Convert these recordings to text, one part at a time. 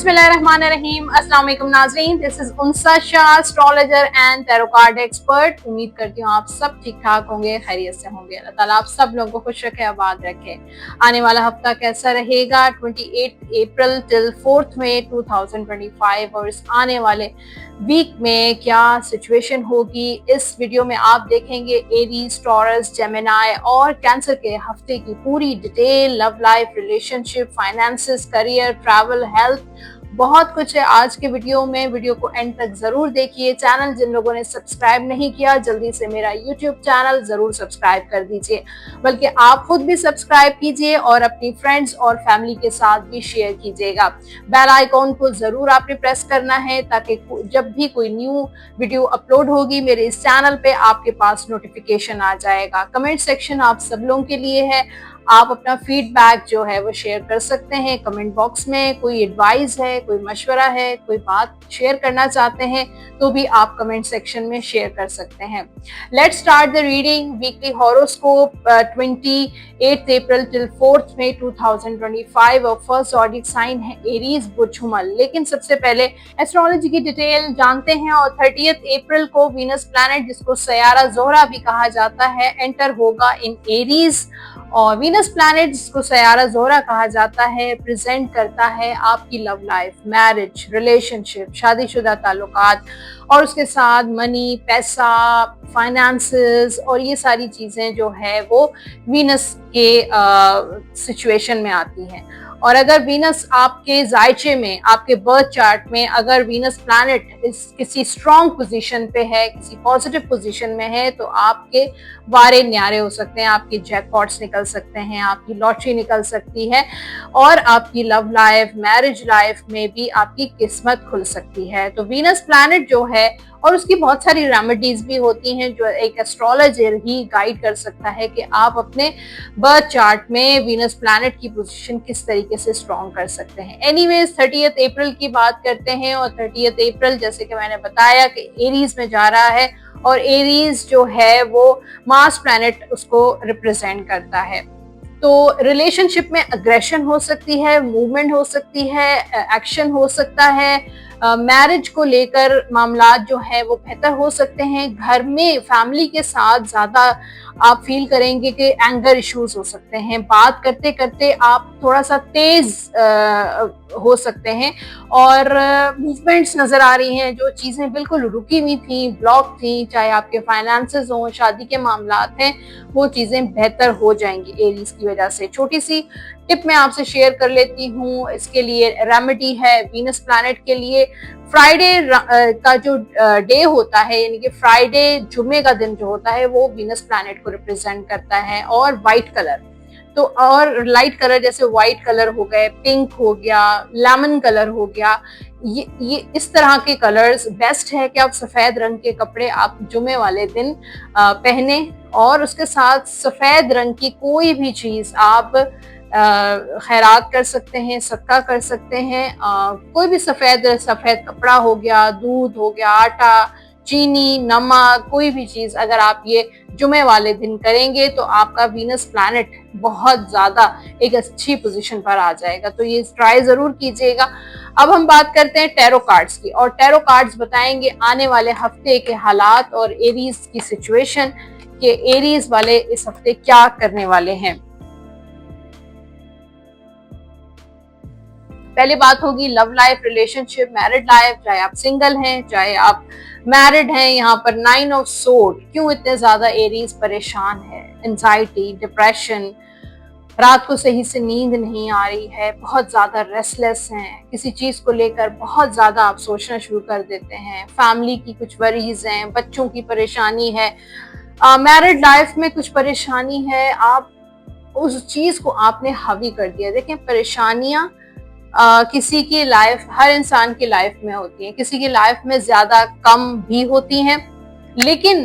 बिस्मिल्लाहिर्रहमानिर्रहीम। अस्सलाम वालेकुम नाज़रीन, this is Unsa Shah, astrologer and tarot card expert. उम्मीद करती हूँ आप सब ठीक ठाक होंगे, खैरियत से होंगे। अल्लाह ताला आप सब लोगों को खुश रखे, आबाद रखे। आने वाला हफ्ता कैसा रहेगा 28 अप्रैल टिल 4 मई 2025 और इस आने वाले वीक में क्या सिचुएशन होगी, इस वीडियो में आप देखेंगे एरीज, टॉरस, जेमिनी और कैंसर के हफ्ते की पूरी detail. Love life, relationship, finances, career, travel, health, बहुत कुछ है आज के वीडियो में। वीडियो को एंड तक जरूर देखिए। चैनल जिन लोगों ने सब्सक्राइब नहीं किया, जल्दी से मेरा यूट्यूब चैनल जरूर सब्सक्राइब कर दीजिए, बल्कि आप खुद भी सब्सक्राइब कीजिए और अपनी फ्रेंड्स और फैमिली के साथ भी शेयर कीजिएगा। बेल आइकॉन को जरूर आपने प्रेस करना है ताकि जब भी कोई न्यू वीडियो अपलोड होगी मेरे इस चैनल पे आपके पास नोटिफिकेशन आ जाएगा। कमेंट सेक्शन आप सब लोगों के लिए है, आप अपना फीडबैक जो है वो शेयर कर सकते हैं कमेंट बॉक्स में। कोई एडवाइस है, कोई मशवरा है, कोई बात शेयर करना चाहते हैं तो भी आप कमेंट सेक्शन में शेयर कर सकते हैं। Let's start the reading. Weekly horoscope 28 April till 4 मई 2025 और फर्स्ट ज़ोडिएक साइन है एरीज, बुझुमल। लेकिन सबसे पहले एस्ट्रोलॉजी की डिटेल जानते हैं। और 30 अप्रैल को वीनस प्लैनेट, जिसको सयारा ज़ोहरा भी कहा जाता है, एंटर होगा इन एरीज। और वीनस प्लैनेट, जिसको सयारा ज़ोहरा कहा जाता है, रिप्रेजेंट करता है आपकी लव लाइफ, मैरिज, रिलेशनशिप, शादीशुदा ताल्लुकात और उसके साथ मनी, पैसा, फाइनेंसेस और ये सारी चीज़ें जो है वो वीनस के सिचुएशन में आती हैं। और अगर वीनस आपके जायचे में, आपके बर्थ चार्ट में अगर वीनस प्लैनेट किसी स्ट्रॉन्ग पोजीशन पे है, किसी पॉजिटिव पोजीशन में है, तो आपके वारे न्यारे हो सकते हैं, आपके जैकपॉट्स निकल सकते हैं, आपकी लॉटरी निकल सकती है और आपकी लव लाइफ, मैरिज लाइफ में भी आपकी किस्मत खुल सकती है। तो वीनस प्लैनेट जो है, और उसकी बहुत सारी रेमेडीज भी होती हैं जो एक एस्ट्रोलॉजर ही गाइड कर सकता है कि आप अपने बर्थ चार्ट में वीनस प्लैनेट की पोजीशन किस तरीके से स्ट्रॉन्ग कर सकते हैं। एनीवेज 30 अप्रैल की बात करते हैं। और 30 अप्रैल जैसे कि मैंने बताया कि एरीज में जा रहा है और एरीज जो है वो मार्स प्लैनेट उसको रिप्रेजेंट करता है। तो रिलेशनशिप में अग्रेशन हो सकती है, मूवमेंट हो सकती है, एक्शन हो सकता है। मैरिज को लेकर मामलात जो है वो बेहतर हो सकते हैं। घर में फैमिली के साथ ज़्यादा आप फील करेंगे कि एंगर इश्यूज हो सकते हैं। बात करते करते आप थोड़ा सा तेज हो सकते हैं और मूवमेंट्स नज़र आ रही हैं। जो चीज़ें बिल्कुल रुकी हुई थी, ब्लॉक थी, चाहे आपके फाइनेंसेस हों, शादी के मामलात हैं, वो चीज़ें बेहतर हो जाएंगी एरीज की वजह से। छोटी सी टिप मैं आपसे शेयर कर लेती हूँ। इसके लिए रेमेडी है वीनस प्लैनेट के लिए। फ्राइडे का जो डे होता है, यानी कि फ्राइडे जुमे का दिन जो होता है, वो वीनस प्लैनेट को रिप्रेजेंट करता है। और वाइट कलर, तो और लाइट कलर जैसे व्हाइट कलर हो गए, पिंक हो गया, लेमन कलर हो गया, ये इस तरह के कलर्स बेस्ट है कि आप सफेद रंग के कपड़े आप जुमे वाले दिन पहने और उसके साथ सफेद रंग की कोई भी चीज आप खैरात कर सकते हैं, सदका कर सकते हैं। कोई भी सफेद कपड़ा हो गया, दूध हो गया, आटा, चीनी, नमक, कोई भी चीज अगर आप ये जुमे वाले दिन करेंगे तो आपका वीनस प्लैनेट बहुत ज्यादा एक अच्छी पोजीशन पर आ जाएगा। तो ये ट्राई जरूर कीजिएगा। अब हम बात करते हैं टैरो कार्ड्स की, और टैरो कार्ड्स बताएंगे आने वाले हफ्ते के हालात और एरीज की सिचुएशन कि एरीज वाले इस हफ्ते क्या करने वाले हैं। पहले बात होगी love life, relationship, married life. चाहे आप सिंगल हैं, चाहे आप मैरिड हैं, यहाँ पर 9 ऑफ सोर्ड। क्यों इतने ज्यादा एरीज परेशान है? एंजाइटी, डिप्रेशन, रात को सही से नींद नहीं आ रही है, बहुत ज्यादा रेस्टलेस हैं, किसी चीज को लेकर बहुत ज्यादा आप सोचना शुरू कर देते हैं, फैमिली की कुछ वरीज हैं, बच्चों की परेशानी है, मैरिड लाइफ में कुछ परेशानी है, आप उस चीज को आपने हावी कर दिया। देखें, परेशानियां किसी की लाइफ, हर इंसान की लाइफ में होती है, किसी की लाइफ में ज्यादा कम भी होती हैं, लेकिन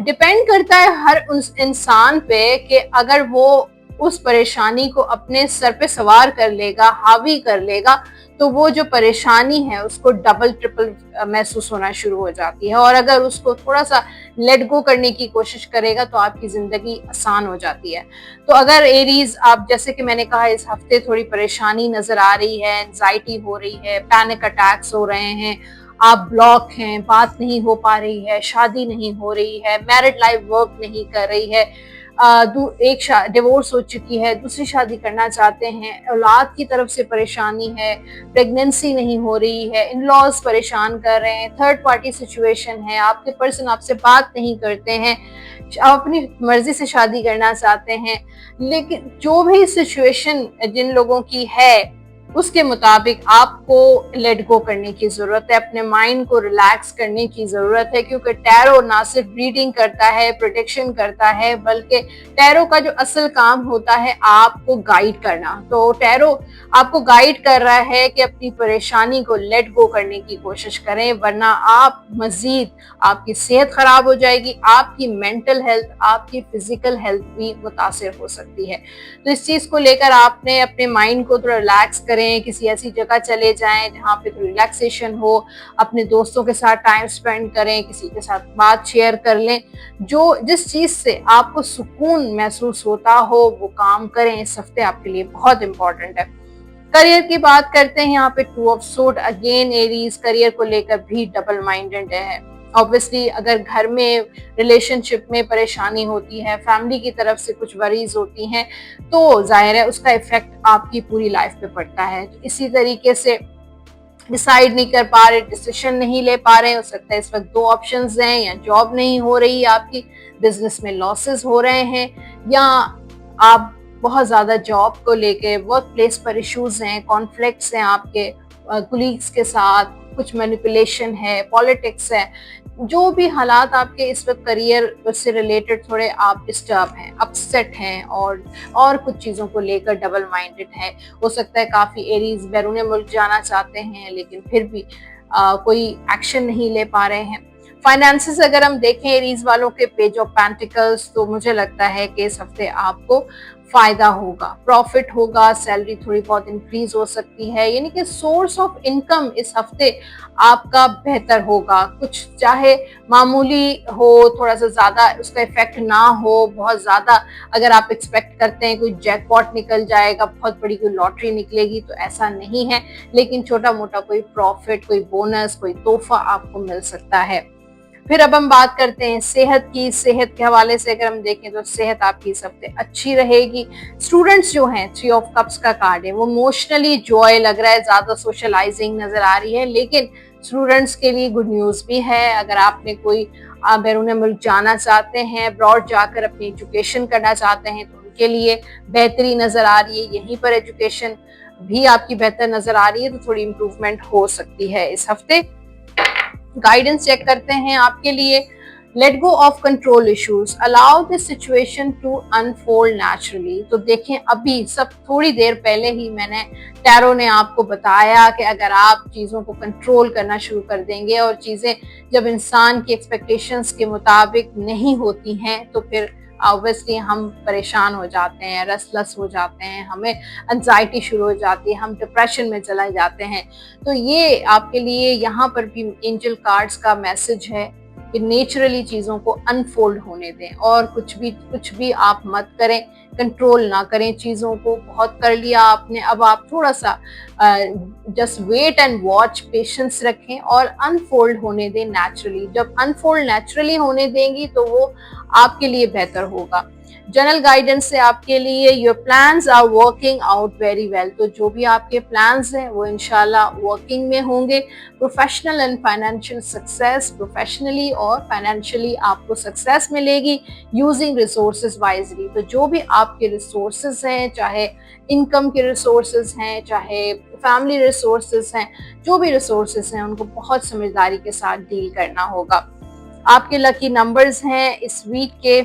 डिपेंड करता है हर उस इंसान पे कि अगर वो उस परेशानी को अपने सर पे सवार कर लेगा, हावी कर लेगा, तो वो जो परेशानी है उसको डबल ट्रिपल महसूस होना शुरू हो जाती है। और अगर उसको थोड़ा सा लेट गो करने की कोशिश करेगा तो आपकी जिंदगी आसान हो जाती है। तो अगर एरीज, आप जैसे कि मैंने कहा इस हफ्ते थोड़ी परेशानी नजर आ रही है, एंजाइटी हो रही है, पैनिक अटैक्स हो रहे हैं, आप ब्लॉक हैं, बात नहीं हो पा रही है, शादी नहीं हो रही है, मैरिड लाइफ वर्क नहीं कर रही है, एक डिवोर्स हो चुकी है, दूसरी शादी करना चाहते हैं, औलाद की तरफ से परेशानी है, प्रेगनेंसी नहीं हो रही है, इन लॉज परेशान कर रहे हैं, थर्ड पार्टी सिचुएशन है, आपके पर्सन आपसे बात नहीं करते हैं, आप अपनी मर्जी से शादी करना चाहते हैं, लेकिन जो भी सिचुएशन जिन लोगों की है उसके मुताबिक आपको लेट गो करने की जरूरत है, अपने माइंड को रिलैक्स करने की जरूरत है, क्योंकि टैरो ना सिर्फ रीडिंग करता है, प्रोटेक्शन करता है, बल्कि टैरो का जो असल काम होता है आपको गाइड करना। तो टैरो आपको गाइड कर रहा है कि अपनी परेशानी को लेट गो करने की कोशिश करें, वरना आप मजीद आपकी सेहत खराब हो जाएगी, आपकी मेंटल हेल्थ, आपकी फिजिकल हेल्थ भी मुतासिर हो सकती है। तो इस चीज को लेकर आपने अपने माइंड को थोड़ा रिलैक्स करें, किसी ऐसी जगह चले जाएं जहाँ पे रिलैक्सेशन हो, अपने दोस्तों के साथ टाइम स्पेंड करें, किसी के साथ बात शेयर कर लें, जो जिस चीज से आपको सुकून महसूस होता हो वो काम करें। इस हफ्ते आपके लिए बहुत इंपॉर्टेंट है। करियर की बात करते हैं, यहाँ पे 2 of sword again Aries career को लेकर भी डबल माइंडेड है। ऑब्वियसली अगर घर में रिलेशनशिप में परेशानी होती है, फैमिली की तरफ से कुछ वरीज होती हैं, तो जाहिर है उसका इफेक्ट आपकी पूरी लाइफ पे पड़ता है। तो इसी तरीके से डिसाइड नहीं कर पा रहे, डिसीजन नहीं ले पा रहे, हो सकता है इस वक्त 2 ऑप्शंस हैं, या जॉब नहीं हो रही है आपकी, बिजनेस में लॉसेस हो रहे हैं, या आप बहुत ज्यादा जॉब को लेके वर्क प्लेस पर इश्यूज हैं, कॉन्फ्लिक्ट्स हैं आपके कुलीग्स के साथ, कुछ मैनिपुलेशन है, पॉलिटिक्स है, जो भी हालात आपके इस वक्त करियर से रिलेटेड थोड़े आप डिस्टर्ब हैं, अपसेट हैं, और कुछ चीज़ों को लेकर डबल माइंडेड है। हो सकता है काफ़ी एरीज बैरून मुल्क जाना चाहते हैं लेकिन फिर भी कोई एक्शन नहीं ले पा रहे हैं। फाइनेंसेस अगर हम देखें एरीज वालों के, पेज ऑफ पेंटिकल्स, तो मुझे लगता है कि इस हफ्ते आपको फायदा होगा, प्रॉफिट होगा, सैलरी थोड़ी बहुत इंक्रीज हो सकती है, यानी कि सोर्स ऑफ इनकम इस हफ्ते आपका बेहतर होगा। कुछ चाहे मामूली हो, थोड़ा सा ज्यादा उसका इफेक्ट ना हो, बहुत ज्यादा अगर आप एक्सपेक्ट करते हैं कोई जैकपॉट निकल जाएगा, बहुत बड़ी कोई लॉटरी निकलेगी, तो ऐसा नहीं है, लेकिन छोटा मोटा कोई प्रॉफिट, कोई बोनस, कोई तोहफा आपको मिल सकता है। फिर अब हम बात करते हैं सेहत की। सेहत के हवाले से अगर हम देखें तो सेहत आपकी इस हफ्ते अच्छी रहेगी। स्टूडेंट्स जो हैं, 3 ऑफ कप्स का कार्ड है, वो इमोशनली जॉय लग रहा है, ज्यादा सोशलाइजिंग नजर आ रही है, लेकिन स्टूडेंट्स के लिए गुड न्यूज भी है। अगर आपने कोई बैरून मुल्क जाना चाहते हैं, अब्रॉड जाकर अपनी एजुकेशन करना चाहते हैं, तो उनके लिए बेहतरी नजर आ रही है। यहीं पर एजुकेशन भी आपकी बेहतर नजर आ रही है, तो थोड़ी इम्प्रूवमेंट हो सकती है इस हफ्ते। गाइडेंस चेक करते हैं आपके लिए। Let go of control issues, allow this situation to unfold naturally. तो देखें, अभी सब थोड़ी देर पहले ही मैंने टैरो ने आपको बताया कि अगर आप चीज़ों को कंट्रोल करना शुरू कर देंगे, और चीज़ें जब इंसान की एक्सपेक्टेशंस के मुताबिक नहीं होती हैं, तो फिर ऑब्वियसली हम परेशान हो जाते हैं, रेस्टलेस हो जाते हैं, हमें एंजाइटी शुरू हो जाती है, हम डिप्रेशन में चले जाते हैं। तो ये आपके लिए यहाँ पर भी एंजल कार्ड्स का मैसेज है कि नेचुरली चीज़ों को अनफोल्ड होने दें, और कुछ भी आप मत करें, कंट्रोल ना करें चीज़ों को। बहुत कर लिया आपने, अब आप थोड़ा सा just wait and watch, patience रखें और अनफोल्ड होने दें नेचुरली। जब अनफोल्ड नेचुरली होने देंगी तो वो आपके लिए बेहतर होगा। जनरल गाइडेंस से आपके लिए, your plans are working out very well. तो जो भी आपके प्लान्स हैं वो इंशाल्लाह वर्किंग में होंगे। Professional and financial success, professionally और फाइनेंशियली आपको सक्सेस मिलेगी यूजिंग रिसोर्सेज वाइजली। तो जो भी आपके रिसोर्सेज हैं, चाहे इनकम के रिसोर्सेज हैं, चाहे फैमिली रिसोर्सेज हैं, जो भी रिसोर्सेज हैं उनको बहुत समझदारी के साथ डील करना होगा। आपके लकी नंबर्स हैं इस वीक के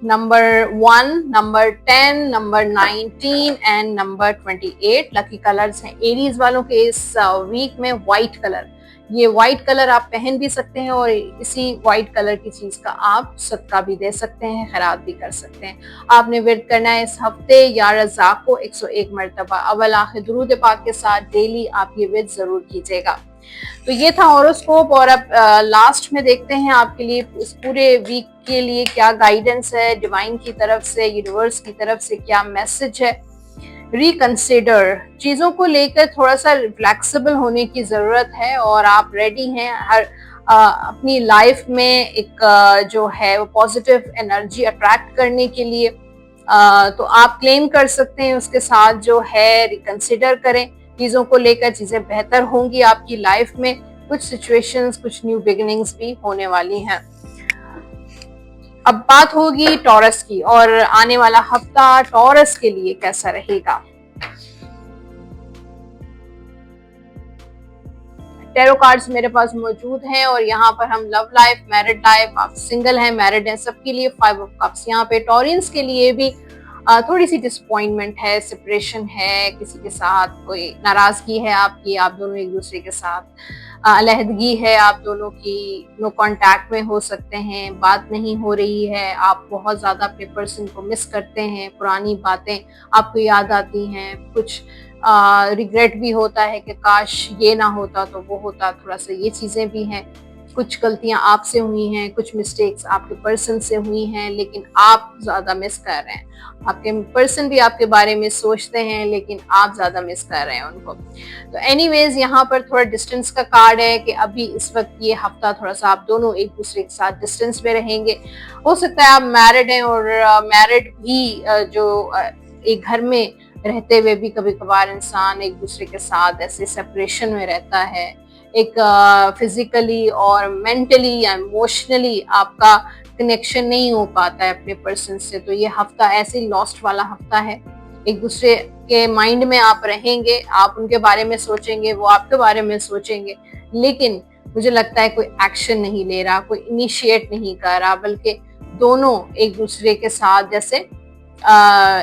number 1, number 10, number 19 and number 28 lucky colours हैं एरीज वालों के इस वीक में। व्हाइट कलर, ये व्हाइट कलर आप पहन भी सकते हैं और इसी व्हाइट कलर की चीज का आप सदका भी दे सकते हैं, खैरात भी कर सकते हैं। आपने विर्द करना है इस हफ्ते या रज़ाक को 101 मरतबा अव्वल आखिर दुरूद पाक के साथ डेली आप ये विर्द जरूर कीजिएगा। तो ये था हॉरोस्कोप। और अब लास्ट में देखते हैं आपके लिए इस पूरे वीक के लिए क्या गाइडेंस है डिवाइन की तरफ से, यूनिवर्स की तरफ से क्या मैसेज है। रिकंसिडर, चीजों को लेकर थोड़ा सा फ्लेक्सिबल होने की जरूरत है और आप रेडी हैं हर अपनी लाइफ में एक जो है वो पॉजिटिव एनर्जी अट्रैक्ट करने के लिए। तो आप क्लेम कर सकते हैं उसके साथ जो है रिकंसिडर करें चीजों को लेकर, चीजें बेहतर होंगी आपकी लाइफ में। कुछ सिचुएशंस, कुछ न्यू बिगिनिंग्स भी होने वाली हैं। अब बात होगी टॉरस की और आने वाला हफ्ता टॉरस के लिए कैसा रहेगा। टैरो कार्ड्स मेरे पास मौजूद हैं और यहाँ पर हम लव लाइफ, मैरिड लाइफ, आप सिंगल हैं, मैरिड हैं, सबके लिए 5 ऑफ कप्स। यहाँ पे टॉरियंस के लिए भी थोड़ी सी डिसअपॉइंटमेंट है, सेपरेशन है, किसी के साथ कोई नाराजगी है आपकी, आप दोनों एक दूसरे के साथ अलहदगी है आप दोनों की, नो कांटेक्ट में हो सकते हैं, बात नहीं हो रही है, आप बहुत ज्यादा अपने पर्सन को मिस करते हैं, पुरानी बातें आपको याद आती हैं, कुछ रिग्रेट भी होता है कि काश ये ना होता तो वो होता, थोड़ा सा ये चीजें भी हैं। कुछ गलतियां आपसे हुई हैं, कुछ मिस्टेक्स आपके पर्सन से हुई हैं, लेकिन आप ज्यादा मिस कर रहे हैं। आपके पर्सन भी आपके बारे में सोचते हैं लेकिन आप ज्यादा मिस कर रहे हैं उनको। तो एनीवेज यहाँ पर थोड़ा डिस्टेंस का कार्ड है कि अभी इस वक्त ये हफ्ता थोड़ा सा आप दोनों एक दूसरे के साथ डिस्टेंस में रहेंगे। हो सकता है आप मैरिड हैं और मैरिड भी एक घर में रहते हुए भी कभी कभार इंसान एक दूसरे के साथ ऐसे सेपरेशन में रहता है। एक फिजिकली और मेंटली या इमोशनली आपका कनेक्शन नहीं हो पाता है अपने पर्सन से। तो ये हफ्ता ऐसे ही लॉस्ट वाला हफ्ता है। एक दूसरे के माइंड में आप रहेंगे, आप उनके बारे में सोचेंगे, वो आपके बारे में सोचेंगे, लेकिन मुझे लगता है कोई एक्शन नहीं ले रहा, कोई इनिशिएट नहीं कर रहा, बल्कि दोनों एक दूसरे के साथ जैसे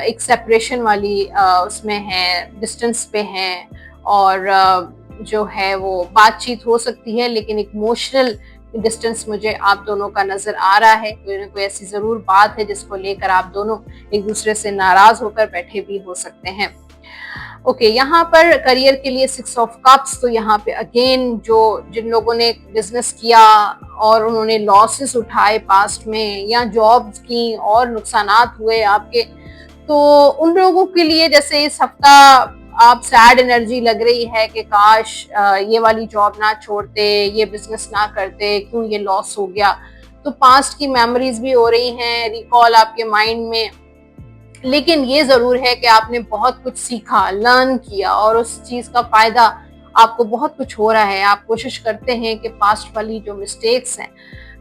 एक सेपरेशन वाली उसमें है, डिस्टेंस पे हैं और जो है वो बातचीत हो सकती है लेकिन एक इमोशनल डिस्टेंस मुझे आप दोनों का नजर आ रहा है। कोई ना कोई ऐसी जरूर बात है जिसको लेकर आप दोनों एक दूसरे से नाराज होकर बैठे भी हो सकते हैं। ओके, यहाँ पर करियर के लिए 6 ऑफ कप्स। तो यहाँ पे अगेन जिन लोगों ने बिजनेस किया और उन्होंने लॉसेस उठाए पास्ट में या जॉब्स की और नुकसानात हुए आपके, तो उन लोगों के लिए जैसे इस हफ्ता आप सैड एनर्जी लग रही है कि काश ये वाली जॉब ना छोड़ते, ये बिजनेस ना करते, क्यों ये लॉस हो गया। तो पास्ट की मेमोरीज भी हो रही हैं रिकॉल आपके माइंड में, लेकिन ये जरूर है कि आपने बहुत कुछ सीखा, लर्न किया और उस चीज का फायदा आपको बहुत कुछ हो रहा है। आप कोशिश करते हैं कि पास्ट वाली जो मिस्टेक्स हैं,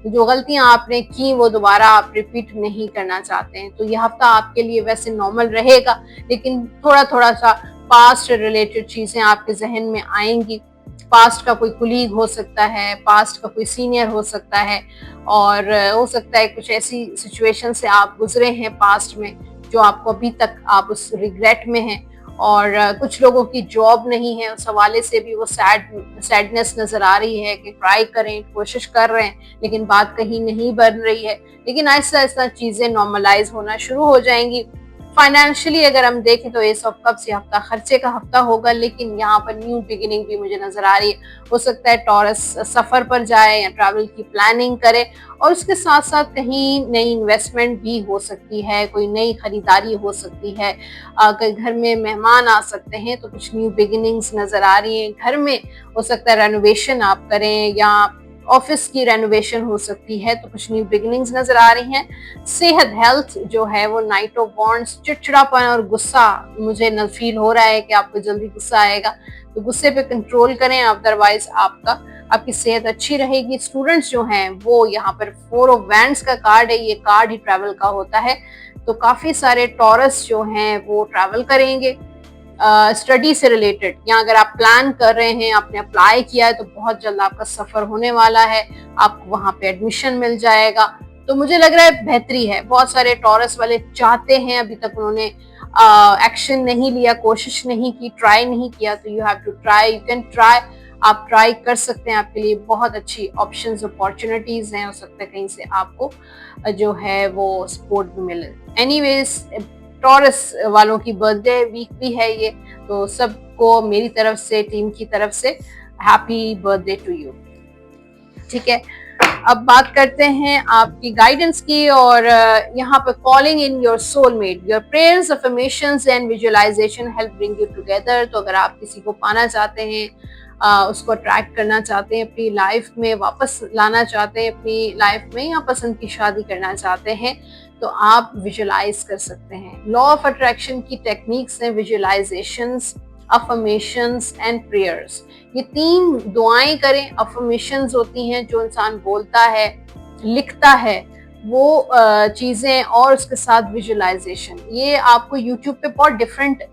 जो गलतियां आपने की, वो दोबारा आप रिपीट नहीं करना चाहते हैं। तो यह हफ्ता आपके लिए वैसे नॉर्मल रहेगा, लेकिन थोड़ा थोड़ा सा पास्ट रिलेटेड चीजें आपके जहन में आएंगी। पास्ट का कोई कुलीग हो सकता है, पास्ट का कोई सीनियर हो सकता है, और हो सकता है कुछ ऐसी सिचुएशन से आप गुजरे हैं पास्ट में जो आपको अभी तक आप उस रिग्रेट में हैं। और कुछ लोगों की जॉब नहीं है, उस हवाले से भी वो सैडनेस नजर आ रही है कि ट्राई करें, कोशिश कर रहे हैं लेकिन बात कहीं नहीं बन रही है। लेकिन ऐसा ऐसा चीजें नॉर्मलाइज होना शुरू हो जाएंगी। फाइनेंशियली अगर हम देखें तो इस हफ्ता ये हफ्ता खर्चे का हफ्ता होगा, लेकिन यहाँ पर न्यू बिगिनिंग भी मुझे नजर आ रही है। हो सकता है टॉरस सफर पर जाए या ट्रैवल की प्लानिंग करे, और उसके साथ साथ कहीं नई इन्वेस्टमेंट भी हो सकती है, कोई नई खरीदारी हो सकती है, कई घर में मेहमान आ सकते हैं, तो कुछ न्यू बिगिनिंग्स नजर आ रही हैं। घर में हो सकता है रेनोवेशन आप करें या ऑफिस की रेनोवेशन हो सकती है, तो कुछ न्यू बिगिनिंग्स नजर आ रही हैं। सेहत, हेल्थ जो है वो नाइट ऑफ वॉन्ड्स, चिड़चिड़ापन और गुस्सा मुझे न फील हो रहा है कि आपको जल्दी गुस्सा आएगा, तो गुस्से पे कंट्रोल करें, अदरवाइज आपकी सेहत अच्छी रहेगी। स्टूडेंट्स जो हैं वो यहाँ पर 4 ऑफ वैंड्स का कार्ड है, ये कार्ड ही ट्रैवल का होता है, तो काफी सारे टॉरस जो हैं वो ट्रैवल करेंगे। स्टडी से रिलेटेड, या अगर आप प्लान कर रहे हैं, आपने अप्लाई किया है, तो बहुत जल्द आपका सफर होने वाला है, आपको वहां पे एडमिशन मिल जाएगा। तो मुझे लग रहा है बेहतरी है। बहुत सारे टॉरस वाले चाहते हैं, अभी तक उन्होंने एक्शन नहीं लिया, कोशिश नहीं की, ट्राई नहीं किया, तो you have to try, you can try. आप ट्राई कर सकते हैं, आपके लिए बहुत अच्छी ऑप्शंस, अपॉर्चुनिटीज हैं। हो सकता है कहीं से आपको जो है वो सपोर्ट भी मिले। एनीवेज, टॉरस वालों की बर्थडे वीक भी है ये, तो सबको मेरी तरफ से, टीम की तरफ से हैप्पी बर्थडे टू यू। ठीक है, अब बात करते हैं आपकी गाइडेंस की, और यहाँ पर calling in your soulmate, your prayers, affirmations and visualization help bring you together. तो अगर आप किसी को पाना चाहते हैं, उसको अट्रैक्ट करना चाहते हैं, अपनी लाइफ में वापस लाना चाहते हैं, अपनी लाइफ में या पसंद की शादी करना चाहते हैं, तो आप विजुअलाइज कर सकते हैं। लॉ ऑफ अट्रैक्शन की टेक्निक्स हैं विजुअलाइजेशंस, अफर्मेशंस एंड प्रेयर्स। ये 3 दुआएं करें। अफर्मेशंस होती हैं जो इंसान बोलता है, लिखता है, वो चीजें, और उसके साथ विजुअलाइजेशन। ये आपको यूट्यूब पे बहुत डिफरेंट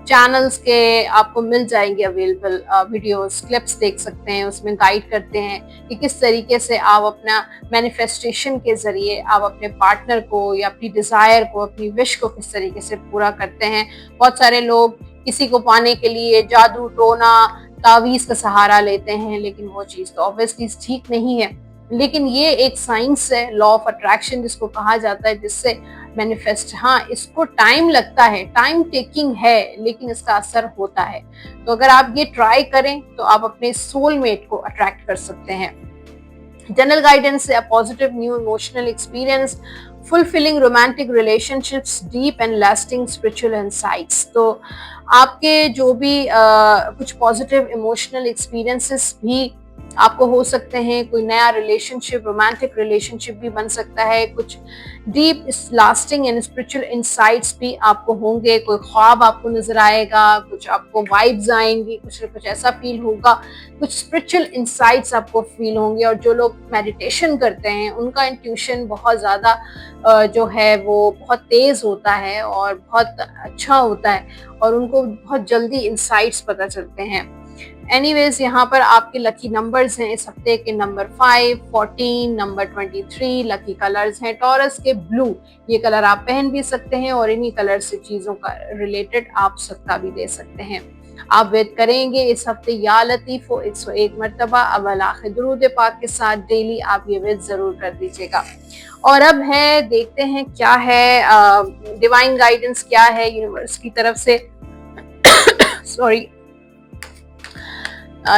चैनल्स के आपको मिल जाएंगे अवेलेबल, वीडियोस, क्लिप्स देख सकते हैं। उसमें गाइड करते हैं कि किस तरीके से आप अपना मैनिफेस्टेशन के जरिए आप अपने पार्टनर को या अपनी डिजायर को, अपनी विश को किस तरीके से पूरा करते हैं। बहुत सारे लोग किसी को पाने के लिए जादू टोना तावीज का सहारा लेते हैं, लेकिन वो चीज तो ऑब्वियसली ठीक नहीं है। लेकिन ये एक साइंस है, लॉ ऑफ अट्रैक्शन जिसको कहा जाता है, जिससे मैनिफेस्ट, हाँ इसको टाइम लगता है, टाइम टेकिंग है, लेकिन इसका असर होता है। तो अगर आप ये ट्राई करें तो आप अपने सोलमेट को अट्रैक्ट कर सकते हैं। जनरल गाइडेंस से, a positive new emotional experience, fulfilling romantic relationships, deep and lasting spiritual insights. तो आपके जो भी कुछ पॉजिटिव इमोशनल एक्सपीरियंसेस भी आपको हो सकते हैं, कोई नया रिलेशनशिप, रोमांटिक रिलेशनशिप भी बन सकता है, कुछ deep lasting and spiritual insights भी आपको होंगे, कोई ख्वाब आपको नजर आएगा, कुछ आपको वाइब्स आएंगी, कुछ न कुछ ऐसा फील होगा, कुछ स्पिरिचुअल इनसाइट्स आपको फील होंगे। और जो लोग मेडिटेशन करते हैं उनका इंट्यूशन बहुत ज़्यादा जो है वो बहुत तेज़ होता है और बहुत अच्छा होता है, और उनको बहुत जल्दी इनसाइट्स पता चलते हैं। एनीवेज, यहाँ पर आपके लकी नंबर्स हैं इस हफ्ते के, नंबर 5, 14, नंबर 23। लकी कलर्स हैं टॉरस के ब्लू, ये कलर आप पहन भी सकते हैं, और इन्हीं कलर से चीजों का रिलेटेड आप सदका भी दे सकते हैं। आप वेद करेंगे इस हफ्ते या लतीफ़ो 101 मरतबा अव्वल आखिर दुरूद पाक के साथ डेली आप ये वेद जरूर कर दीजिएगा। और अब है, देखते हैं क्या है डिवाइन गाइडेंस, क्या है यूनिवर्स की तरफ से सॉरी,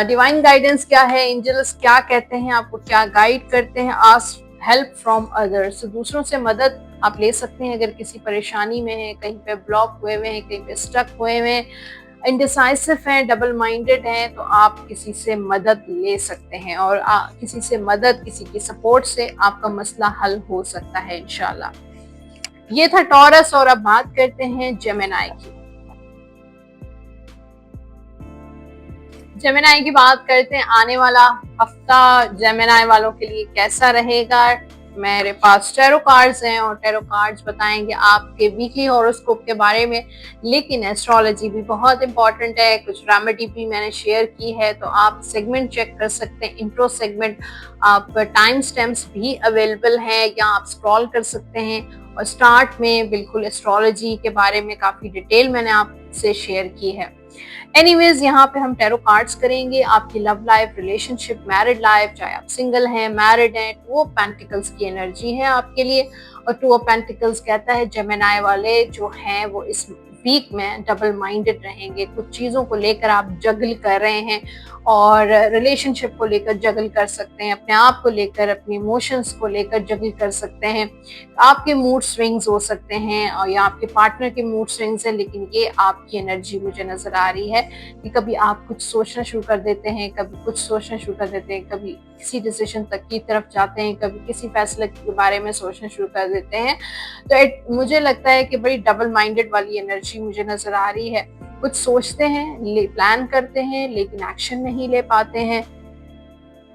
डिवाइन गाइडेंस क्या है, एंजल्स क्या कहते हैं, आपको क्या गाइड करते हैं। आस्क हेल्प फ्रॉम अदर्स, तो दूसरों से मदद आप ले सकते हैं। अगर किसी परेशानी में है, कहीं पे ब्लॉक हुए हुए हैं, कहीं पे स्टक हुए हुए हैं, इंडिसाइसिव हैं, डबल माइंडेड हैं, तो आप किसी से मदद ले सकते हैं, और किसी से मदद, किसी की सपोर्ट से आपका मसला हल हो सकता है इंशाल्लाह। ये था टॉरस, और अब बात करते हैं जेमिनी की। जेमिनी की बात करते हैं, आने वाला हफ्ता जेमिनी वालों के लिए कैसा रहेगा। मेरे पास टैरो कार्ड्स हैं, और टैरो कार्ड्स बताएंगे आपके वीकली हॉरोस्कोप के बारे में, लेकिन एस्ट्रोलॉजी भी बहुत इंपॉर्टेंट है। कुछ रेमेडी भी मैंने शेयर की है, तो आप सेगमेंट चेक कर सकते हैं, इंट्रो सेगमेंट, आप टाइम स्टैम्प्स भी अवेलेबल हैं, या आप स्क्रॉल कर सकते हैं। और स्टार्ट में बिल्कुल एस्ट्रोलॉजी के बारे में काफी डिटेल मैंने आपसे शेयर की है। एनीवेज, यहाँ पे हम टैरो कार्ड्स करेंगे आपकी love life, relationship, married life, चाहे आप सिंगल हैं, मैरिड हैं। 2 ऑफ पेंटिकल्स की एनर्जी है आपके लिए, और 2 ऑफ पेंटिकल्स कहता है जेमिनी वाले जो हैं वो इस वीक में डबल माइंडेड रहेंगे। कुछ चीज़ों को लेकर आप जगल कर रहे हैं, और रिलेशनशिप को लेकर जगल कर सकते हैं, अपने आप को लेकर, अपने इमोशंस को लेकर जगल कर सकते हैं। आपके मूड स्विंग्स हो सकते हैं, और या आपके पार्टनर के मूड स्विंग्स हैं, लेकिन ये आपकी एनर्जी मुझे नजर आ रही है कि कभी आप कुछ सोचना शुरू कर देते हैं, कभी कुछ सोचना शुरू कर देते हैं, कभी किसी डिसीजन तक की तरफ जाते हैं, कभी किसी फैसले के बारे में सोचना शुरू कर देते हैं। तो मुझे लगता है कि बड़ी डबल माइंडेड वाली एनर्जी मुझे नजर आ रही है। कुछ सोचते हैं, प्लान करते हैं, लेकिन एक्शन नहीं ले पाते हैं।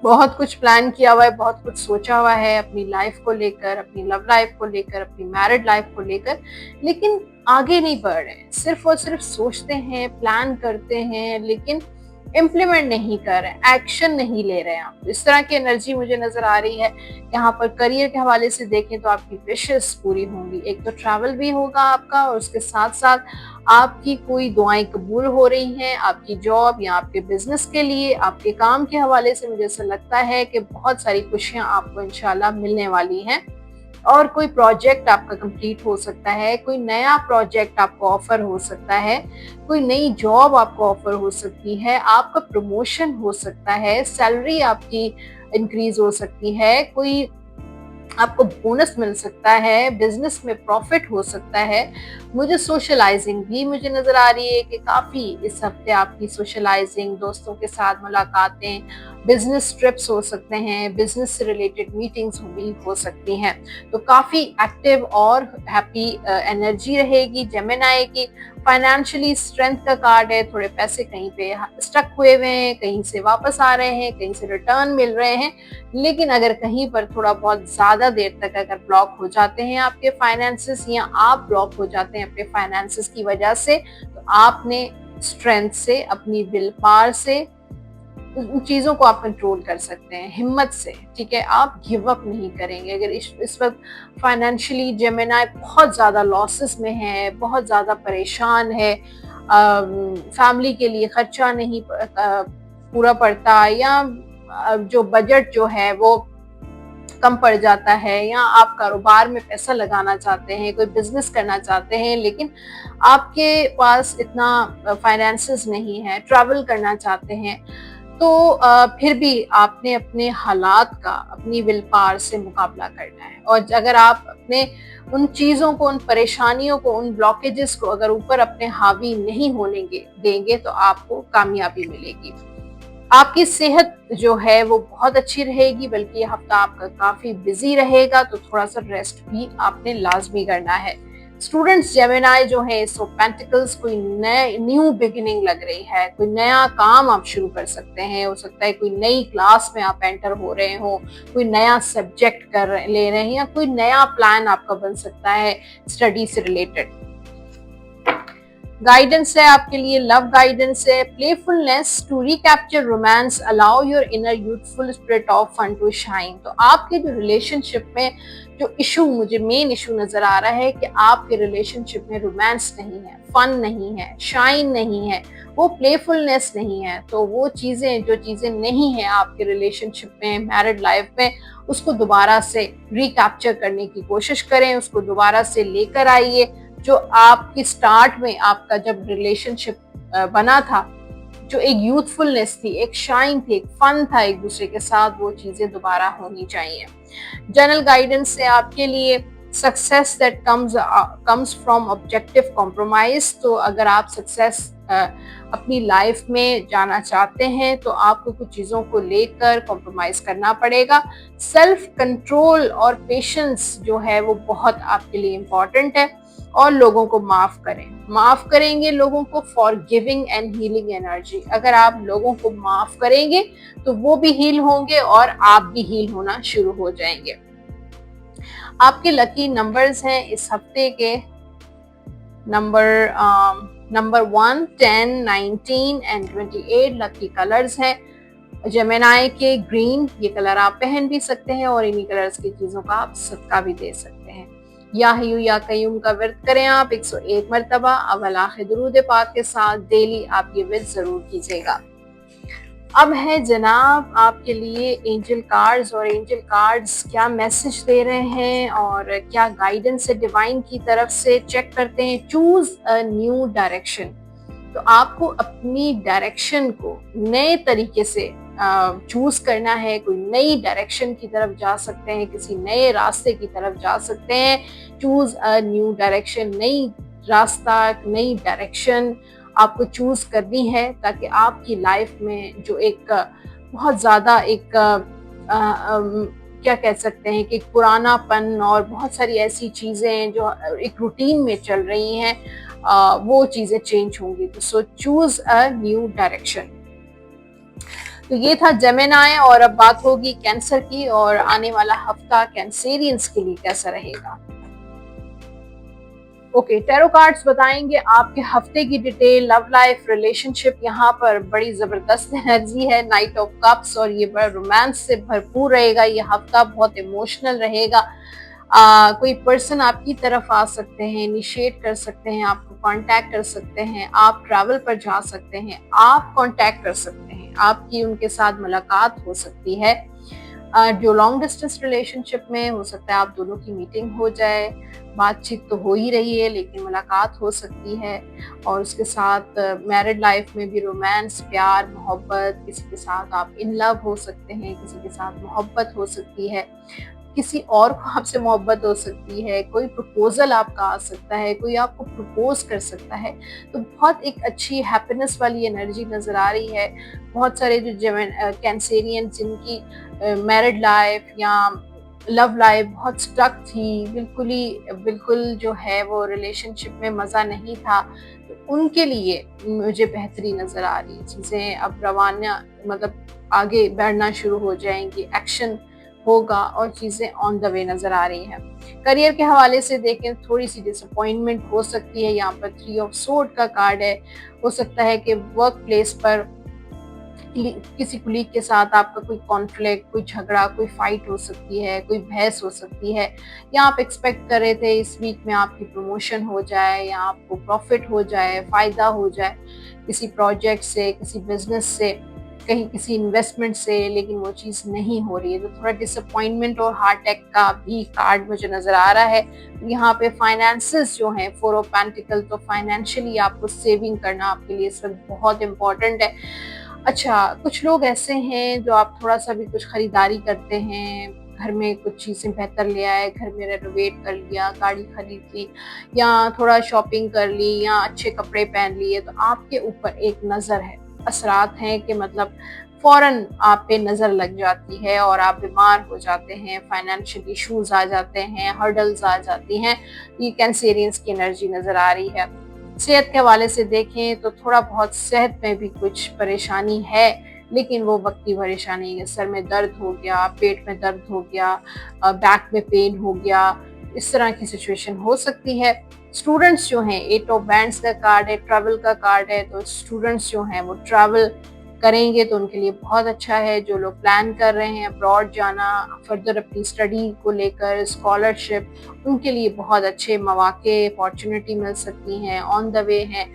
बहुत कुछ प्लान किया हुआ है, बहुत कुछ सोचा हुआ है अपनी लाइफ को लेकर, अपनी लव लाइफ को लेकर, अपनी मैरिड लाइफ को लेकर, लेकिन आगे नहीं बढ़ रहे हैं। सिर्फ और सिर्फ सोचते हैं, प्लान करते हैं, लेकिन इम्प्लीमेंट नहीं कर रहे हैं, एक्शन नहीं ले रहे हैं आप। इस तरह की एनर्जी मुझे नजर आ रही है। यहाँ पर करियर के हवाले से देखें तो आपकी विशेष पूरी होंगी। एक तो ट्रैवल भी होगा आपका, और उसके साथ साथ आपकी कोई दुआएं कबूल हो रही हैं आपकी जॉब या आपके बिजनेस के लिए। आपके काम के हवाले से मुझे ऐसा लगता है कि बहुत सारी खुशियां आपको इंशाल्लाह मिलने वाली हैं, और कोई प्रोजेक्ट आपका कंप्लीट हो सकता है, कोई नया प्रोजेक्ट आपको ऑफर हो सकता है, कोई नई जॉब आपको ऑफर हो सकती है, आपका प्रमोशन हो सकता है, सैलरी आपकी इंक्रीज हो सकती है, कोई आपको बोनस मिल सकता है, बिजनेस में प्रॉफिट हो सकता है। मुझे सोशलाइजिंग भी मुझे नजर आ रही है कि काफी इस हफ्ते आपकी सोशलाइजिंग, दोस्तों के साथ मुलाकातें, बिजनेस ट्रिप्स हो सकते हैं, बिजनेस से रिलेटेड मीटिंग्स भी हो सकती हैं। तो काफी एक्टिव और हैप्पी एनर्जी रहेगी जेमिनी की। फाइनेंशियली स्ट्रेंथ का कार्ड है, थोड़े पैसे कहीं पे स्टक हुए हुए हैं, कहीं से वापस आ रहे हैं, कहीं से रिटर्न मिल रहे हैं, लेकिन अगर कहीं पर थोड़ा बहुत ज्यादा देर तक अगर ब्लॉक हो जाते हैं आपके फाइनेंसेस, या आप ब्लॉक हो जाते हैं अपने फाइनेंसेस की वजह से, तो आपने स्ट्रेंथ से, अपनी विल पावर से उन चीजों को आप कंट्रोल कर सकते हैं, हिम्मत से। ठीक है, आप गिव अप नहीं करेंगे। अगर इस वक्त फाइनेंशियली जेमिनी बहुत ज्यादा लॉसेस में है, बहुत ज्यादा परेशान है, फैमिली के लिए खर्चा नहीं पूरा पड़ता, या जो बजट जो है वो कम पड़ जाता है, या आप कारोबार में पैसा लगाना चाहते हैं, कोई बिजनेस करना चाहते हैं, लेकिन आपके पास इतना फाइनेंसेस नहीं है, ट्रैवल करना चाहते हैं, तो फिर भी आपने अपने हालात का अपनी विल पावर से मुकाबला करना है। और अगर आप अपने उन चीजों को, उन परेशानियों को, उन ब्लॉकेजेस को अगर ऊपर अपने हावी नहीं होने देंगे, तो आपको कामयाबी मिलेगी। आपकी सेहत जो है वो बहुत अच्छी रहेगी, बल्कि ये हफ्ता आपका काफी बिजी रहेगा, तो थोड़ा सा रेस्ट भी आपने लाजमी करना है। स्टूडेंट्स जेमिनी जो है, सो पेंटिकल्स, कोई नए न्यू बिगिनिंग लग रही है, कोई नया काम आप शुरू कर सकते हैं। हो सकता है कोई नई क्लास में आप एंटर हो रहे हो, कोई नया सब्जेक्ट ले रहे हैं, या कोई नया प्लान आपका बन सकता है स्टडी से रिलेटेड। गाइडेंस है आपके लिए, लव गाइडेंस है, playfulness to recapture romance, allow your inner youthful spirit of fun to shine. तो आपके जो रिलेशनशिप में जो इशू, मुझे मेन इशू नजर आ रहा है कि आपके रिलेशनशिप में रोमांस नहीं है, फन नहीं है, शाइन नहीं है, वो प्लेफुलनेस नहीं है। तो वो चीजें, जो चीजें नहीं है आपके रिलेशनशिप में, मैरिड लाइफ में, उसको दोबारा से रिकैप्चर करने की कोशिश करें, उसको दोबारा से लेकर आइए। जो आपकी स्टार्ट में आपका जब रिलेशनशिप बना था, जो एक यूथफुलनेस थी, एक शाइन थी, एक फन था एक दूसरे के साथ, वो चीजें दोबारा होनी चाहिए। जनरल गाइडेंस से आपके लिए success that comes from objective compromise. तो अगर आप सक्सेस अपनी लाइफ में जाना चाहते हैं, तो आपको कुछ चीजों को लेकर कॉम्प्रोमाइज करना पड़ेगा। सेल्फ कंट्रोल और पेशेंस जो है वो बहुत आपके लिए इम्पोर्टेंट है। और लोगों को माफ करें, माफ करेंगे लोगों को, for giving and healing energy. अगर आप लोगों को माफ करेंगे तो वो भी हील होंगे, और आप भी हील होना शुरू हो जाएंगे। आपके लकी नंबर्स हैं इस हफ्ते के नंबर 1, 10, 19 एंड 28। लकी कलर्स हैं जेमिनी के ग्रीन, ये कलर आप पहन भी सकते हैं, और इन्हीं कलर्स की चीजों का आप सदका भी दे सकते हैं। या हयू या कयूम का व्रत करें आप 101 मरतबा अव्वल आखिर दुरूद पाक के साथ। डेली आप ये व्रत जरूर कीजिएगा। अब है जनाब आपके लिए एंजल कार्ड्स, और एंजल कार्ड्स क्या मैसेज दे रहे हैं और क्या गाइडेंस है डिवाइन की तरफ से। चेक करते हैं। Choose a new direction. तो आपको अपनी डायरेक्शन को नए तरीके से चूज करना है। कोई नई डायरेक्शन की तरफ जा सकते हैं, किसी नए रास्ते की तरफ जा सकते हैं। चूज अ न्यू डायरेक्शन, नई रास्ता, नई डायरेक्शन आपको चूज करनी है, ताकि आपकी लाइफ में जो एक बहुत ज्यादा एक क्या कह सकते हैं कि एक पुरानापन और बहुत सारी ऐसी चीजें जो एक रूटीन में चल रही हैं, वो चीजें चेंज होंगी। तो so choose a new direction. तो ये था जेमिनी, और अब बात होगी कैंसर की, और आने वाला हफ्ता कैंसेरियंस के लिए कैसा रहेगा। ओके, टैरो कार्ड्स बताएंगे आपके हफ्ते की डिटेल, लव लाइफ, रिलेशनशिप। यहाँ पर बड़ी जबरदस्त एनर्जी है, नाइट ऑफ कप्स, और ये बड़ा रोमांस से भरपूर रहेगा। ये हफ्ता बहुत इमोशनल रहेगा। कोई पर्सन आपकी तरफ आ सकते हैं, इनिशिएट कर सकते हैं, आपको कांटेक्ट कर सकते हैं, आप ट्रैवल पर जा सकते हैं, आप कांटेक्ट कर सकते हैं, आपकी उनके साथ मुलाकात हो सकती है। जो लॉन्ग डिस्टेंस रिलेशनशिप में हो सकता है आप दोनों की मीटिंग हो जाए, बातचीत तो हो ही रही है लेकिन मुलाकात हो सकती है। और उसके साथ मैरिड लाइफ में भी रोमांस, प्यार, मोहब्बत, किसी के साथ आप इन लव हो सकते हैं, किसी के साथ मोहब्बत हो सकती है, किसी और को आपसे मोहब्बत हो सकती है, कोई प्रपोजल आपका आ सकता है, कोई आपको प्रपोज कर सकता है। तो बहुत एक अच्छी हैप्पीनेस वाली एनर्जी नजर आ रही है। बहुत सारे जो कैंसेरियन जिनकी मैरिड लाइफ या लव लाइफ बहुत स्टक थी, बिल्कुल जो है वो रिलेशनशिप में मज़ा नहीं था, तो उनके लिए मुझे बेहतरी नज़र आ रही है। चीज़ें अब रवाना मतलब आगे बढ़ना शुरू हो जाएंगी, एक्शन होगा और चीज़ें ऑन द वे नज़र आ रही हैं। करियर के हवाले से देखें, थोड़ी सी डिसअपॉइंटमेंट हो सकती है। यहाँ पर 3 ऑफ सोर्ड का कार्ड है। हो सकता है कि वर्क प्लेस पर किसी कुलीग के साथ आपका कोई कॉन्फ्लिक्ट, कोई झगड़ा, कोई फाइट हो सकती है, कोई बहस हो सकती है, या आप एक्सपेक्ट कर रहे थे इस वीक में आपकी प्रमोशन हो जाए या आपको प्रॉफिट हो जाए, फायदा हो जाए किसी प्रोजेक्ट से, किसी बिजनेस से, कहीं किसी इन्वेस्टमेंट से, लेकिन वो चीज़ नहीं हो रही है। तो थोड़ा डिसअपॉइंटमेंट और हार्ट अटैक का भी कार्ड मुझे नज़र आ रहा है। यहाँ पे फाइनेंसेस जो हैं, 4 ऑफ पेंटिकल, तो फाइनेंशियली आपको सेविंग करना आपके लिए इस वक्त बहुत इंपॉर्टेंट है। अच्छा, कुछ लोग ऐसे हैं जो आप थोड़ा सा भी कुछ खरीदारी करते हैं, घर में कुछ चीज़ें बेहतर ले आए, घर में रेनोवेट कर लिया, गाड़ी खरीद ली या थोड़ा शॉपिंग कर ली या अच्छे कपड़े पहन लिए, तो आपके ऊपर एक नज़र है, असरात हैं कि मतलब फौरन आप पे नज़र लग जाती है और आप बीमार हो जाते हैं, फाइनेंशियल इश्यूज आ जाते हैं, हर्डल्स आ जाती हैं। ये कैंसेरियंस की एनर्जी नज़र आ रही है। सेहत के हवाले से देखें तो थोड़ा बहुत सेहत में भी कुछ परेशानी है, लेकिन वो वक्ती परेशानी है। सर में दर्द हो गया, पेट में दर्द हो गया, बैक में पेन हो गया, इस तरह की सिचुएशन हो सकती है। स्टूडेंट्स जो हैं, 8 ऑफ बैंड्स का कार्ड है, ट्रैवल का कार्ड है, तो स्टूडेंट्स जो हैं वो ट्रैवल करेंगे तो उनके लिए बहुत अच्छा है। जो लोग प्लान कर रहे हैं अब्रॉड जाना, फर्दर अपनी स्टडी को लेकर, स्कॉलरशिप, उनके लिए बहुत अच्छे मौके, अपॉर्चुनिटी मिल सकती हैं, ऑन द वे हैं।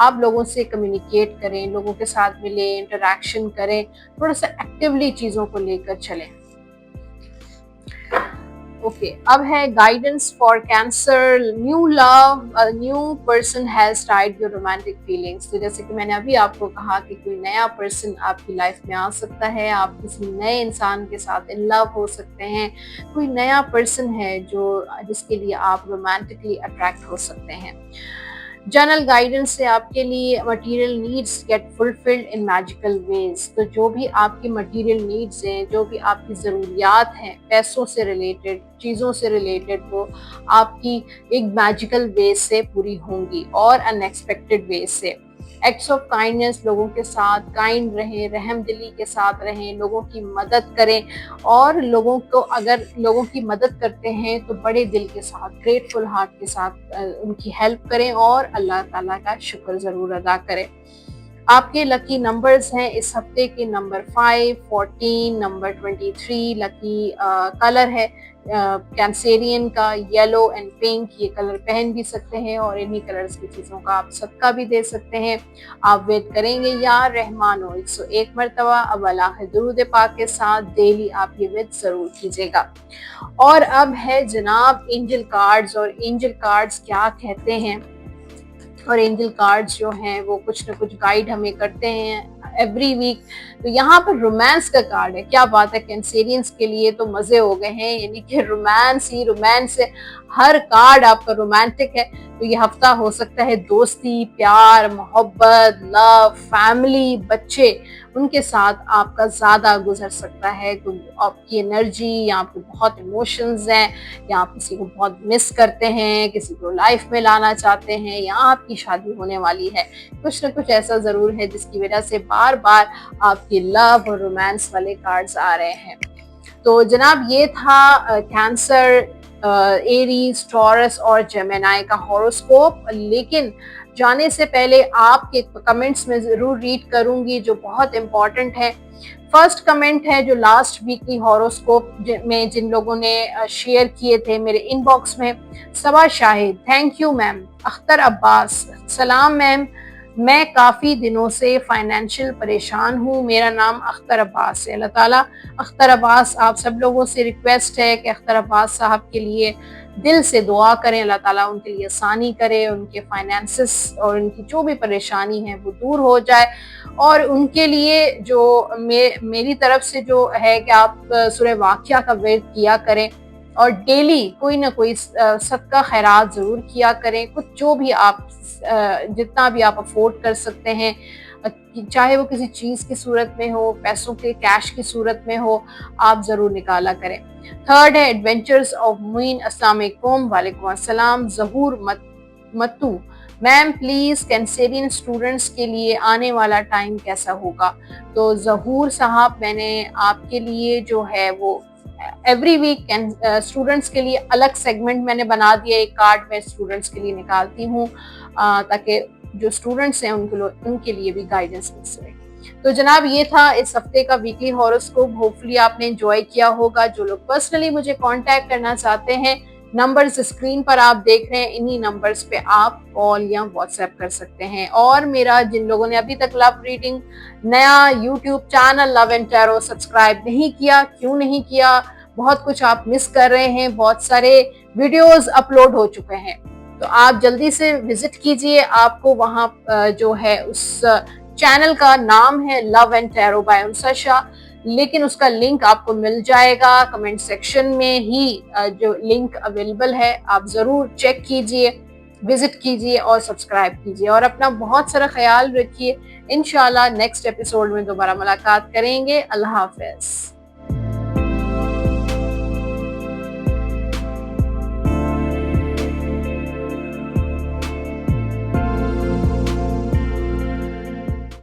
आप लोगों से कम्युनिकेट करें, लोगों के साथ मिलें, इंटरेक्शन करें, थोड़ा सा एक्टिवली चीज़ों को लेकर चलें। ओके, अब है guidance for cancer. New love, new person has started your romantic feelings. तो जैसे कि मैंने अभी आपको कहा कि कोई नया पर्सन आपकी लाइफ में आ सकता है, आप किसी नए इंसान के साथ इन लव हो सकते हैं, कोई नया पर्सन है जिसके लिए आप रोमांटिकली अट्रैक्ट हो सकते हैं। जनरल गाइडेंस से आपके लिए material needs get fulfilled in magical ways. तो जो भी आपकी मटेरियल नीड्स हैं, जो भी आपकी ज़रूरियात हैं, पैसों से रिलेटेड, चीज़ों से रिलेटेड, वो आपकी एक मैजिकल वे से पूरी होंगी और अनएक्सपेक्टेड वे से। एक्ट्स ऑफ काइंडनेस, लोगों के साथ काइंड रहें, रहमदिली के साथ रहें, लोगों की मदद करें, और लोगों को अगर लोगों की मदद करते हैं तो बड़े दिल के साथ, ग्रेटफुल हार्ट के साथ उनकी हेल्प करें और अल्लाह ताला का शुक्र ज़रूर अदा करें। आपके लकी नंबर्स हैं इस हफ्ते के नंबर 5, 14, नंबर 23। लकी कलर है कैंसेरियन का येलो एंड पिंक। ये कलर पहन भी सकते हैं और इन्हीं कलर्स की चीज़ों का आप सदका भी दे सकते हैं। आप वेद करेंगे या रहमानो 101 मरतबा अब अल्लाह दुरूद पाक के साथ डेली आप ये वेद ज़रूर कीजिएगा। और अब है जनाब एंजल कार्ड्स, और एंजल कार्ड्स क्या कहते हैं। और एंजल कार्ड्स जो हैं वो कुछ ना कुछ गाइड हमें करते हैं एवरी वीक। तो यहाँ पर रोमांस का कार्ड है। क्या बात है, कैंसेरियंस के लिए तो मजे हो गए हैं, यानी कि रोमांस ही रोमांस है, हर कार्ड आपका रोमांटिक है। तो ये हफ्ता हो सकता है दोस्ती, प्यार, मोहब्बत, लव, फैमिली, बच्चे, उनके साथ आपका ज़्यादा गुजर सकता है। तो आपकी एनर्जी या आपके बहुत इमोशंस हैं, या आप किसी को बहुत मिस करते हैं, किसी को लाइफ में लाना चाहते हैं, या आपकी शादी होने वाली है, कुछ ना कुछ ऐसा ज़रूर है जिसकी वजह से बार बार आपके लव और रोमांस वाले कार्ड्स आ रहे हैं। तो जनाब ये था कैंसर एरीज, टॉरस और जेमिनी का हॉरोस्कोप। लेकिन जाने से पहले आपके कमेंट्स में जरूर रीड करूंगी जो बहुत इंपॉर्टेंट है। फर्स्ट कमेंट है जो लास्ट वीकली हॉरोस्कोप में जिन लोगों ने शेयर किए थे मेरे इनबॉक्स में। Saba Shahid, thank you ma'am. Akhtar Abbas, सलाम मैम, मैं काफ़ी दिनों से फाइनेंशियल परेशान हूँ। मेरा नाम अख्तर अब्बास है। अल्लाह ताला अख्तर अब्बास, आप सब लोगों से रिक्वेस्ट है कि अख्तर अब्बास साहब के लिए दिल से दुआ करें, अल्लाह ताला उनके लिए आसानी करे, उनके फाइनेंसिस और उनकी जो भी परेशानी है वो दूर हो जाए। और उनके लिए जो मेरी तरफ से जो है कि आप सूरह वाक़िया का विर्द किया करें और डेली कोई ना कोई सदका खैरात ज़रूर किया करें। कुछ जो भी आप जितना भी आप अफोर्ड कर सकते हैं, चाहे वो किसी चीज़ की सूरत में हो, पैसों के कैश की सूरत में हो, आप ज़रूर निकाला करें। थर्ड है एडवेंचर्स ऑफ मुइन, अस्सलाम वालेकुम। वालेकुम अस्सलाम। ज़हूर मतू, मैम प्लीज़ कैंसेरियन स्टूडेंट्स के लिए आने वाला टाइम कैसा होगा? तो ज़हूर साहब, मैंने आपके लिए जो है वो एवरी वीक स्टूडेंट्स के लिए अलग सेगमेंट मैंने बना दिया, एक कार्ड मैं स्टूडेंट्स के लिए निकालती हूँ ताकि जो स्टूडेंट्स हैं उनके लिए भी गाइडेंस मिल सके। तो जनाब, ये था इस हफ्ते का वीकली हॉरोस्कोप। होपफुली आपने एंजॉय किया होगा। जो लोग पर्सनली मुझे कांटेक्ट करना चाहते हैं, नंबर्स स्क्रीन पर आप देख रहे हैं, इन्हीं नंबर्स पे आप कॉल या व्हाट्सएप कर सकते हैं। और मेरा जिन लोगों ने अभी तक लव रीडिंग नया YouTube channel love and tarot subscribe नहीं किया, क्यों नहीं किया? बहुत कुछ आप मिस कर रहे हैं, बहुत सारे वीडियोस अपलोड हो चुके हैं, तो आप जल्दी से विजिट कीजिए। आपको वहाँ जो है उस चैनल का नाम है love and tarot by Unsa Shah, लेकिन उसका लिंक आपको मिल जाएगा कमेंट सेक्शन में ही, जो लिंक अवेलेबल है आप जरूर चेक कीजिए, विजिट कीजिए और सब्सक्राइब कीजिए। और अपना बहुत सारा ख्याल रखिए। इंशाल्लाह नेक्स्ट एपिसोड में दोबारा मुलाकात करेंगे। अल्लाह हाफिज।